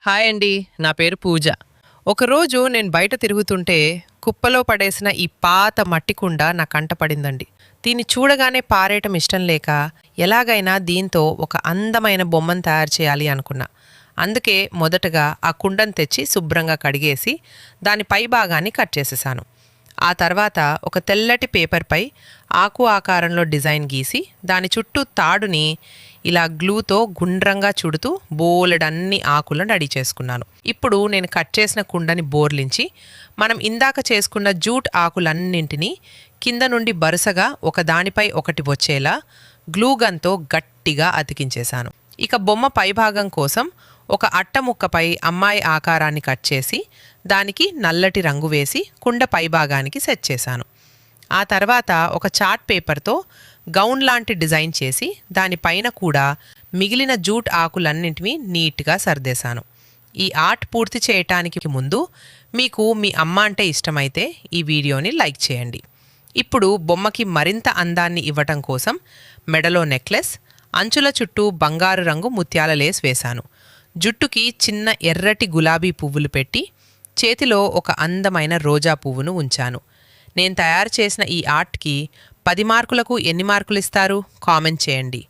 Hi అండి. నా పేరు పూజ. ఒకరోజు నేను బయట తిరుగుతుంటే కుప్పలో పడేసిన ఈ పాత మట్టి కుండ నా కంట పడిందండి. దీన్ని చూడగానే పారేయటం ఇష్టం లేక ఎలాగైనా దీంతో ఒక అందమైన బొమ్మను తయారు చేయాలి అనుకున్నా. అందుకే మొదటగా ఆ కుండను తెచ్చి శుభ్రంగా కడిగేసి దాని పై భాగాన్ని కట్ చేసేసాను. ఆ తర్వాత ఒక తెల్లటి పేపర్పై ఆకు ఆకారంలో డిజైన్ గీసి దాని చుట్టూ తాడుని ఇలా గ్లూతో గుండ్రంగా చుడుతూ బోలెడన్ని ఆకులను రెడీ చేసుకున్నాను. ఇప్పుడు నేను కట్ చేసిన కుండని బోర్లించి మనం ఇందాక చేసుకున్న జూట్ ఆకులన్నింటినీ కింద నుండి వరుసగా ఒక దానిపై ఒకటి వచ్చేలా గ్లూ గన్తో గట్టిగా అతికించేశాను. ఇక బొమ్మ పైభాగం కోసం ఒక అట్ట ముక్కపై అమ్మాయి ఆకారాన్ని కట్ చేసి దానికి నల్లటి రంగు వేసి కుండ పైభాగానికి సెట్ చేశాను. ఆ తర్వాత ఒక చార్ట్ పేపర్తో గౌన్ లాంటి డిజైన్ చేసి దానిపైన కూడా మిగిలిన జూట్ ఆకులన్నింటినీ నీట్గా సర్దేశాను. ఈ ఆర్ట్ పూర్తి చేయటానికి ముందు మీకు మీ అమ్మ అంటే ఇష్టమైతే ఈ వీడియోని లైక్ చేయండి. ఇప్పుడు బొమ్మకి మరింత అందాన్ని ఇవ్వటం కోసం మెడలో నెక్లెస్, అంచుల చుట్టూ బంగారు రంగు ముత్యాల లేస్ వేశాను. జుట్టుకి చిన్న ఎర్రటి గులాబీ పువ్వులు పెట్టి చేతిలో ఒక అందమైన రోజా పువ్వును ఉంచాను. నేను తయారు చేసిన ఈ ఆర్ట్కి 10 మార్కులకు ఎన్ని మార్కులు ఇస్తారు కామెంట్ చేయండి.